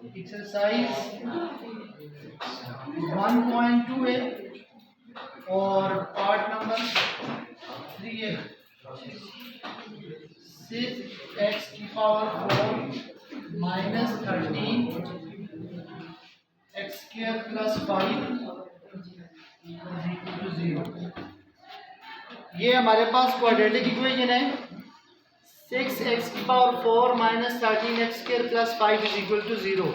Exercise 1.2 है और part number 3 है। 6x की power 4 minus 13 x square plus 5 equal to 0। ये हमारे पास क्वाड्रेटिक इक्वेशन है। 6x की power 4 minus 13x square plus 5 is equal to 0।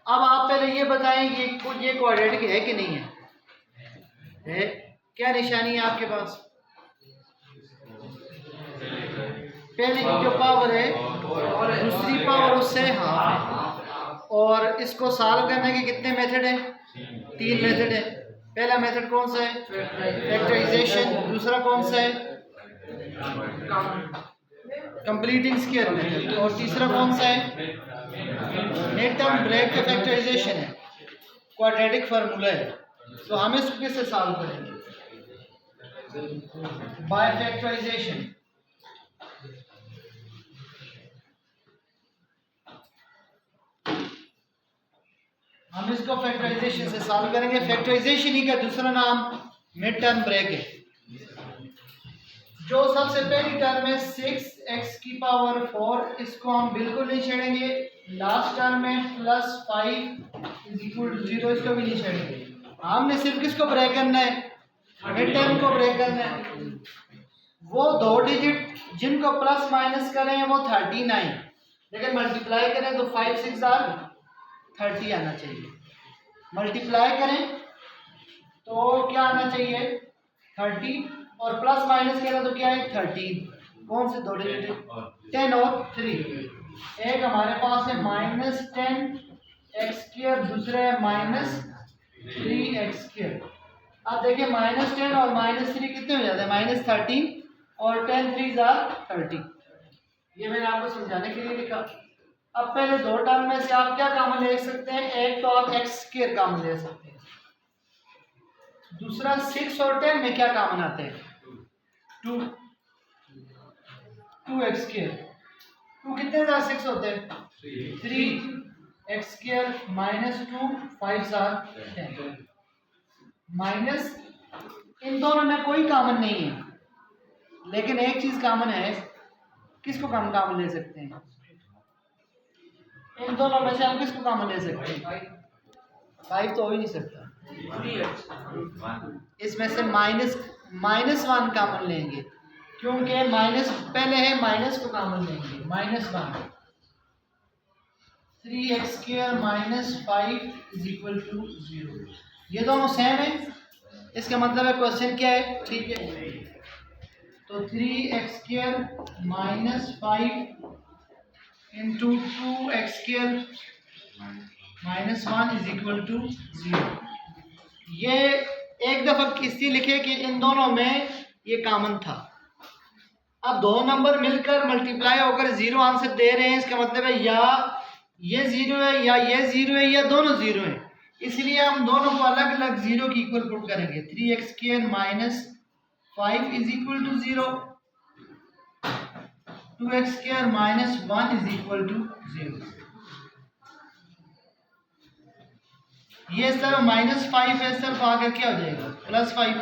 अब आप पहले ये बताएं कि ये क्वाड्रेटिक है कि नहीं है? क्या निशानी है आपके पास? पहले की जो पावर है दूसरी पावर उससे हाफ है। और इसको सॉल्व करने के कितने मेथड हैं? 3 मेथड है। पहला मेथड कौन सा है? फैक्टराइजेशन। दूसरा कौन सा है? Completing square method. और तीसरा कौन सा है? नेट टर्म ब्रेक का फैक्टराइजेशन है, क्वाड्रेटिक फार्मूला है। तो हम इसको कैसे सॉल्व करेंगे? By factorisation. हम इसको फैक्टराइजेशन से सॉल्व करेंगे। फैक्टराइजेशन ही का दूसरा नाम मिड टर्म ब्रेक है। जो सबसे पहली टर्म है 6x की पावर 4, इसको हम बिल्कुल नहीं छेड़ेंगे। लास्ट टर्म में प्लस 5 इज इक्वल टू 0, इसको भी नहीं छेड़ेंगे। हमने सिर्फ किसको ब्रेक करना है? मिड टर्म को ब्रेक करना है। वो दो डिजिट जिनको प्लस माइनस करें वो 39, लेकिन मल्टीप्लाई करें तो 5 6 30 आना चाहिए। मल्टीप्लाई करें तो क्या आना चाहिए? 30, और प्लस माइनस करें तो क्या है? 13। कौन से दो डिजिट? 10 और 3। एक हमारे पास है माइनस 10x स्क्वायर, दूसरा है माइनस 3x स्क्वायर। अब देखिए माइनस 10 और माइनस 3 कितने हो जाते हैं? माइनस 13 और 10 3 30। ये मैंने आपको समझाने के लिए लिखा। अब पहले दो टर्म में से आप क्या कॉमन ले सकते हैं? एक तो आप एक्स स्क्वायर कॉमन ले सकते हैं। दूसरा 6 और 10 में क्या कॉमन आते हैं? 2x square. 2 कितने 6 होते हैं? 3x square minus 2 5 10। माइनस इन दोनों में कोई कॉमन नहीं है, लेकिन एक चीज कॉमन है। किसको हम कॉमन ले सकते हैं? इन दोनों में से हम किसको कॉमन ले सकते हैं? 5 तो हो ही नहीं सकता। इसमें से माइनस 1 कॉमन लेंगे, क्योंकि माइनस पहले है, माइनस को कॉमन लेंगे। Minus 1 3x square minus 5 is equal to 0। ये दोनों सेम है, इसका मतलब है क्वेश्चन क्या है? ठीक है, तो 3x square minus 5 into 2x square minus 1 is equal to 0। ये एक दफा किसी लिखे कि इन दोनों में ये कॉमन था। अब दो नंबर मिलकर मल्टीप्लाई होकर 0 आंसर दे रहे हैं, इसका मतलब है या ये 0 है या ये 0 है या दोनों 0 है। इसलिए हम दोनों को अलग अलग 0 की इक्वल पुट करेंगे। 3x square minus 5 is equal to 0, 2x square minus 1 is equal to 0। ये सर माइनस 5 है, सिर्फ आकर क्या हो जाएगा? प्लस 5।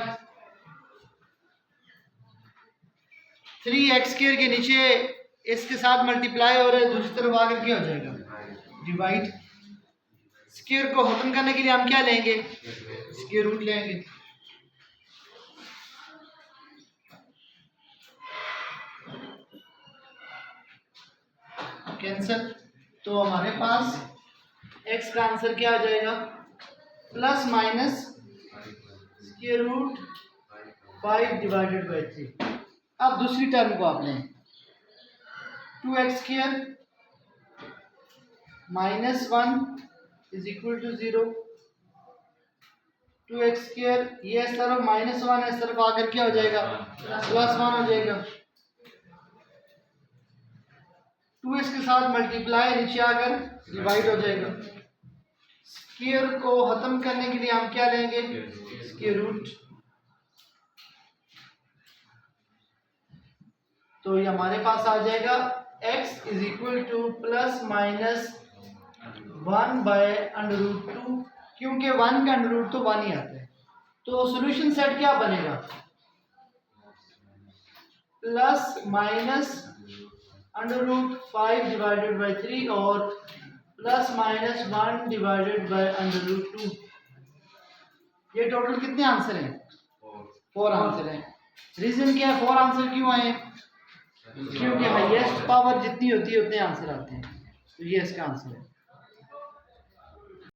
3x स्क्वायर के नीचे इसके साथ मल्टीप्लाई हो रहा है, दूसरी तरफ आकर क्या हो जाएगा? डिवाइड। स्क्वायर को खत्म करने के लिए हम क्या लेंगे? स्क्वायर रूट लेंगे। कैंसल। तो हमारे पास x का आंसर क्या आ जाएगा? Plus minus square root 5 divided by 3। अब दूसरी टर्म को आप लें। 2x square minus 1 is equal to 0, 2x square ये इस तरफ माइनस 1 है, इस तरफ आकर क्या हो जाएगा? प्लस 1 हो जाएगा। 2x के साथ मल्टीप्लाई, नीचे आकर डिवाइड हो जाएगा। स्क्वायर को खत्म करने के लिए हम क्या लेंगे? Square root. तो ये हमारे पास आ जाएगा x is equal to plus minus 1/√2, क्योंकि 1 का अंडर रूट तो 1 ही आता है। तो सोल्यूशन सेट क्या बनेगा, प्लस माइनस √5 डिवाइडेड बाई 3 और प्लस माइनस 1 डिवाइडेड बाई √2। ये टोटल कितने आंसर हैं, 4 आंसर हैं। रीजन क्या है, 4 आंसर क्यों आए, क्योंकि हाईएस्ट पावर जितनी होती है उतने आंसर आते हैं। तो ये इसका आंसर है।